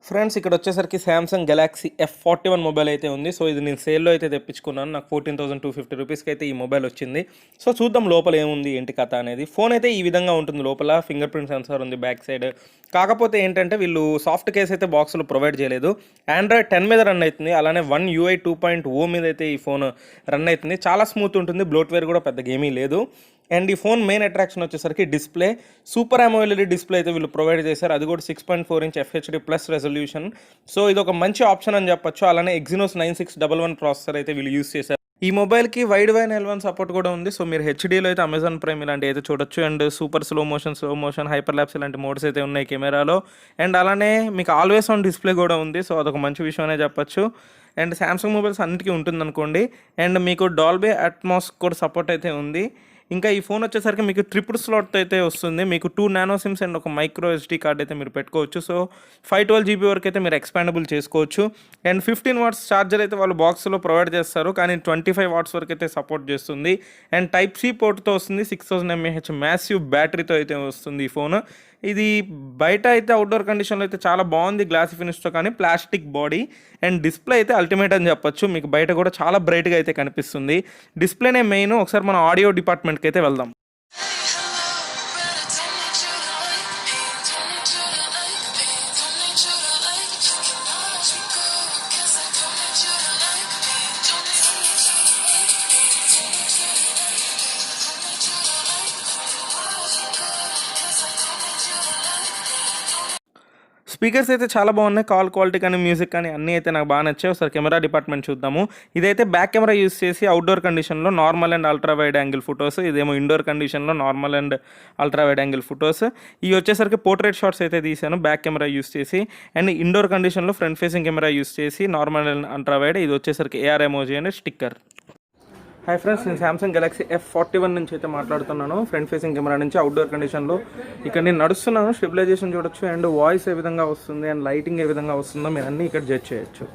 Friends ఇక్కడ వచ్చేసరికి Samsung Galaxy F41 mobile అయితే ఉంది. సో ఇది నేను సేల్లో అయితే తెప్పించుకున్నాను. నాకు 14,250 రూపీస్కి అయితే ఈ మొబైల్ వచ్చింది. సో చూద్దాం లోపల ఏముంది ఏంటి కథ అనేది. ఫోన్ అయితే ఈ విధంగా ఉంటుంది. లోపల ఫింగర్ ప్రింట్ సెన్సార్ ఉంది బ్యాక్ సైడ్. కాకపోతే ఏంటంటే వీళ్ళు సాఫ్ట్ కేస్ అయితే బాక్స్లో ప్రొవైడ్ చేయలేదు. ఆండ్రాయిడ్ 10 మీద రన్ అవుతుంది. అలానే 1 UI 2.0 మీద అయితే ఈ ఫోన్ రన్ అవుతుంది. చాలా స్మూత్ ఉంటుంది. బ్లోట్వేర్ కూడా పెద్దగా ఏమీ లేదు. అండ్ ఈ ఫోన్ మెయిన్ అట్రాక్షన్ వచ్చేసరికి డిస్ప్లే సూపర్ AMOLED డిస్ప్లే అయితే వీళ్ళు ప్రొవైడ్ చేశారు. అది కూడా 6.4 ఇంచ్ FHD+ రెజల్యూషన్. సో ఇది ఒక మంచి ఆప్షన్ అని చెప్పొచ్చు. అలానే Exynos 9611 ప్రాసెసర్ అయితే వీళ్ళు యూస్ చేశారు. ఈ మొబైల్కి వైడ్ వైన్ L1 సపోర్ట్ కూడా ఉంది. సో మీరు హెచ్డీలో అయితే అమెజాన్ ప్రైమ్ ఇలాంటి అయితే చూడొచ్చు. And super slow motion hyper lapse ఇలాంటి మోడ్స్ అయితే ఉన్నాయి కెమెరాలో. అండ్ అలానే మీకు ఆల్వేస్ ఆన్ డిస్ప్లే కూడా ఉంది. సో అదొక మంచి విషయం అనే చెప్పొచ్చు. అండ్ సామ్సంగ్ మొబైల్స్ అన్నిటికీ ఉంటుంది అనుకోండి. అండ్ మీకు డాల్బీ అట్మాస్ కూడా సపోర్ట్ అయితే ఉంది. ఇంకా ఈ ఫోన్ వచ్చేసరికి మీకు ట్రిపుల్ స్లాట్ అయితే వస్తుంది. మీకు 2 నానో సిమ్స్ అండ్ ఒక మైక్రో SD కార్డ్ అయితే మీరు పెట్టుకోవచ్చు. సో 512 GB వరకు అయితే మీరు ఎక్స్పాండబుల్ చేసుకోవచ్చు. అండ్ 15 వాట్స్ ఛార్జర్ అయితే వాళ్ళు బాక్స్లో ప్రొవైడ్ చేస్తారు. కానీ 25 వాట్స్ వరకు అయితే సపోర్ట్ చేస్తుంది. అండ్ Type-C పోర్ట్తో వస్తుంది. 6000 mAh మ్యాసివ్ బ్యాటరీతో అయితే వస్తుంది ఈ ఫోన్. ఇది బయట అయితే అవుట్డోర్ కండిషన్లో అయితే చాలా బాగుంది గ్లాస్ ఫినిష్తో, కానీ ప్లాస్టిక్ బాడీ అండ్ డిస్ప్లే అయితే అల్టిమేట్ అని చెప్పొచ్చు. మీకు బయట కూడా చాలా బ్రైట్గా అయితే కనిపిస్తుంది. డిస్ప్లేనే మెయిన్. ఒకసారి మన ఆడియో డిపార్ట్మెంట్కి అయితే వెళ్దాం. స్పీకర్స్ అయితే చాలా బాగున్నాయి. కాల్ క్వాలిటీ కానీ మ్యూజిక్ కానీ అన్నీ అయితే నాకు బాగా నచ్చాయి. ఒకసారి కెమెరా డిపార్ట్మెంట్ చూద్దాము. ఇదైతే బ్యాక్ కెమెరా యూస్ చేసి అవుట్డోర్ కండిషన్లో normal and ultra wide angle photos, ఇదేమో ఇండోర్ కండిషన్లో normal and ultra wide angle photos. ఇవి వచ్చేసరికి పోర్ట్రేట్ షాట్స్ అయితే తీసాను బ్యాక్ కెమెరా యూస్ చేసి. అండ్ ఇండోర్ కండిషన్లో ఫ్రంట్ ఫేసింగ్ కెమెరా యూస్ చేసి నార్మల్ అండ్ అల్ట్రా వైడ్. ఇది వచ్చేసరికి AR emoji and sticker. Hi friends, నేను సామ్సంగ్ గెలాక్సీ F41 నుంచి అయితే మాట్లాడుతున్నాను. ఫ్రంట్ ఫేసింగ్ కెమెరా నుంచి అవుట్డోర్ కండిషన్లో ఇక్కడ నేను నడుస్తున్నాను. స్టెబిలైజేషన్ చూడొచ్చు అండ్ వాయిస్ ఏ విధంగా వస్తుంది అండ్ లైటింగ్ ఏ విధంగా వస్తుందో మీరు అన్నీ ఇక్కడ జడ్జ్ చేయొచ్చు.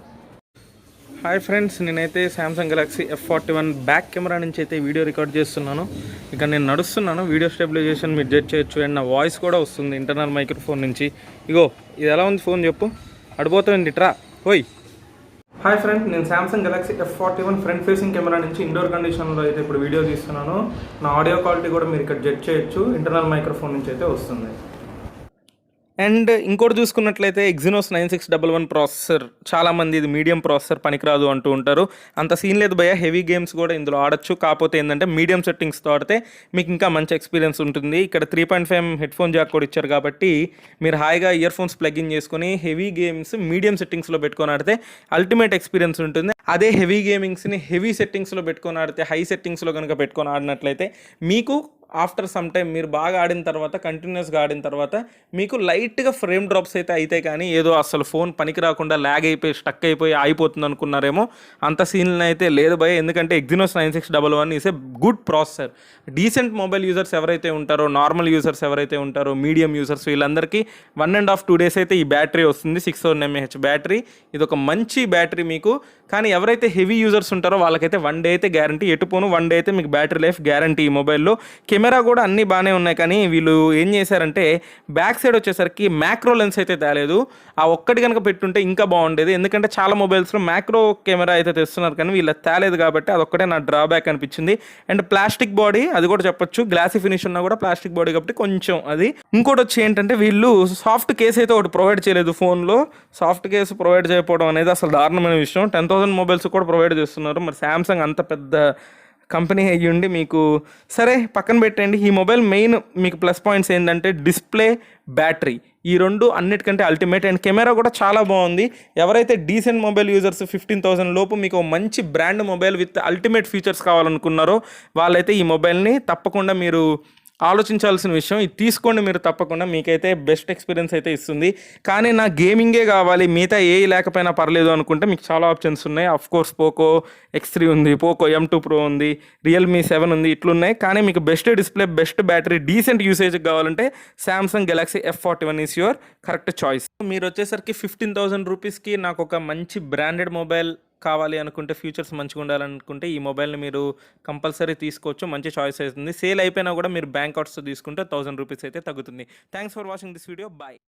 హాయ్ ఫ్రెండ్స్, నేనైతే Samsung Galaxy F41 back camera నుంచి అయితే వీడియో రికార్డ్ చేస్తున్నాను. ఇక్కడ నేను నడుస్తున్నాను. వీడియో స్టెబిలైజేషన్ మీరు జడ్జ్ చేయొచ్చు అండ్ నా వాయిస్ కూడా వస్తుంది ఇంటర్నల్ మైక్రోఫోన్ నుంచి. ఇగో ఇది ఎలా ఉంది ఫోన్ చెప్పు, అడిపోతుంది ఇట్రా ఓయ్. హాయ్ ఫ్రెండ్స్, నేను Samsung Galaxy F41 front facing camera నుంచి ఇండోర్ కండిషన్లో అయితే ఇప్పుడు వీడియో తీస్తున్నాను. నా ఆడియో క్వాలిటీ కూడా మీరు ఇక్కడ జడ్జ్ చేయొచ్చు. ఇంటర్నల్ మైక్రోఫోన్ నుంచి అయితే వస్తుంది. అండ్ ఇంకోటి చూసుకున్నట్లయితే Exynos 9611 ప్రాసెసర్. చాలామంది ఇది మీడియం ప్రాసెసర్ పనికిరాదు అంటూ ఉంటారు. అంత సీన్ లేదు భయ్య, హెవీ గేమ్స్ కూడా ఇందులో ఆడొచ్చు. కాకపోతే ఏంటంటే మీడియం సెట్టింగ్స్తో ఆడితే మీకు ఇంకా మంచి ఎక్స్పీరియన్స్ ఉంటుంది. ఇక్కడ 3.5 హెడ్ ఫోన్ జాక్ కూడా ఇచ్చారు కాబట్టి మీరు హాయిగా ఇయర్ ఫోన్స్ ప్లగ్ ఇన్ చేసుకుని హెవీ గేమ్స్ మీడియం సెట్టింగ్స్లో పెట్టుకొని ఆడితే అల్టిమేట్ ఎక్స్పీరియన్స్ ఉంటుంది. అదే హెవీ గేమింగ్స్ని హెవీ సెట్టింగ్స్లో పెట్టుకొని ఆడితే, హై సెట్టింగ్స్లో కనుక పెట్టుకొని ఆడినట్లయితే మీకు ఆఫ్టర్ సమ్ టైం మీరు బాగా ఆడిన తర్వాత, కంటిన్యూస్గా ఆడిన తర్వాత మీకు లైట్గా ఫ్రేమ్ డ్రాప్స్ అయితే అవుతాయి. కానీ ఏదో అసలు ఫోన్ పనికి రాకుండా ల్యాగ్ అయిపోయి స్టక్ అయిపోయి ఆగిపోతుంది అనుకున్నారేమో, అంత సీన్లు అయితే లేదు భయ. ఎందుకంటే Exynos 9611 is a good processor. Decent mobile users ఎవరైతే ఉంటారో, నార్మల్ యూజర్స్ ఎవరైతే ఉంటారో, మీడియం యూజర్స్, వీళ్ళందరికీ 1.5-2 days అయితే ఈ బ్యాటరీ వస్తుంది. 6000 mAh బ్యాటరీ. ఇది ఒక మంచి బ్యాటరీ మీకు. కానీ ఎవరైతే హెవీ యూజర్స్ ఉంటారో వాళ్ళకైతే 1 day అయితే గ్యారంటీ. ఎటుపోను 1 day అయితే మీకు బ్యాటరీ లైఫ్ గ్యారంటీ ఈ మొబైల్లో. కెమెరా కూడా అన్నీ బాగానే ఉన్నాయి. కానీ వీళ్ళు ఏం చేశారంటే బ్యాక్ సైడ్ వచ్చేసరికి మ్యాక్రో లెన్స్ అయితే తేలేదు. ఆ ఒక్కటి కనుక పెట్టుంటే ఇంకా బాగుండేది. ఎందుకంటే చాలా మొబైల్స్లో మ్యాక్రో కెమెరా అయితే తెస్తున్నారు కానీ వీళ్ళు తేలేదు కాబట్టి అదొక్కటే నా డ్రాబ్యాక్ అనిపించింది. అండ్ ప్లాస్టిక్ బాడీ, అది కూడా చెప్పొచ్చు. గ్లాసీ ఫినిష్ ఉన్నా కూడా ప్లాస్టిక్ బాడీ కాబట్టి కొంచెం అది. ఇంకోటి వచ్చి ఏంటంటే వీళ్ళు సాఫ్ట్ కేస్ అయితే ఒకటి ప్రొవైడ్ చేయలేదు ఫోన్లో. సాఫ్ట్ కేసు ప్రొవైడ్ చేయకపోవడం అనేది అసలు దారుణమైన విషయం. 10,000 మొబైల్స్ కూడా ప్రొవైడ్ చేస్తున్నారు. మరి సామ్సంగ్ అంత పెద్ద కంపెనీ అయ్యుండి మీకు సరే పక్కన పెట్టండి. ఈ మొబైల్ మెయిన్ మీకు ప్లస్ పాయింట్స్ ఏంటంటే డిస్ప్లే, బ్యాటరీ, ఈ రెండు అన్నిటికంటే అల్టిమేట్. అండ్ కెమెరా కూడా చాలా బాగుంది. ఎవరైతే డీసెంట్ మొబైల్ యూజర్స్ 15,000 లోపు మీకు మంచి brand mobile with ultimate features కావాలనుకున్నారో వాళ్ళైతే ఈ మొబైల్ని తప్పకుండా మీరు ఆలోచించాల్సిన విషయం. ఇది తీసుకోండి మీరు తప్పకుండా. మీకైతే బెస్ట్ ఎక్స్పీరియన్స్ అయితే ఇస్తుంది. కానీ నా గేమింగే కావాలి, మిగతా ఏ లేకపోయినా పర్లేదు అనుకుంటే మీకు చాలా ఆప్షన్స్ ఉన్నాయి. అఫ్కోర్స్ పోకో X3 ఉంది, పోకో M2 Pro ఉంది, Realme 7 ఉంది, ఇట్లున్నాయి. కానీ మీకు best display, best battery, decent usage కావాలంటే Samsung Galaxy F41 is your correct choice. మీరు వచ్చేసరికి 15,000 రూపీస్కి నాకు ఒక మంచి బ్రాండెడ్ మొబైల్ కావాలి అనుకుంటే, ఫ్యూచర్స్ మంచిగా ఉండాలనుకుంటే ఈ మొబైల్ని మీరు కంపల్సరీ తీసుకోవచ్చు. మంచి చాయిస్ అవుతుంది. సేల్ అయిపోయినా కూడా మీరు బ్యాంక్ కార్డ్స్తో తీసుకుంటే 1000 రూపీస్ అయితే తగ్గుతుంది. Thanks for watching this video. Bye.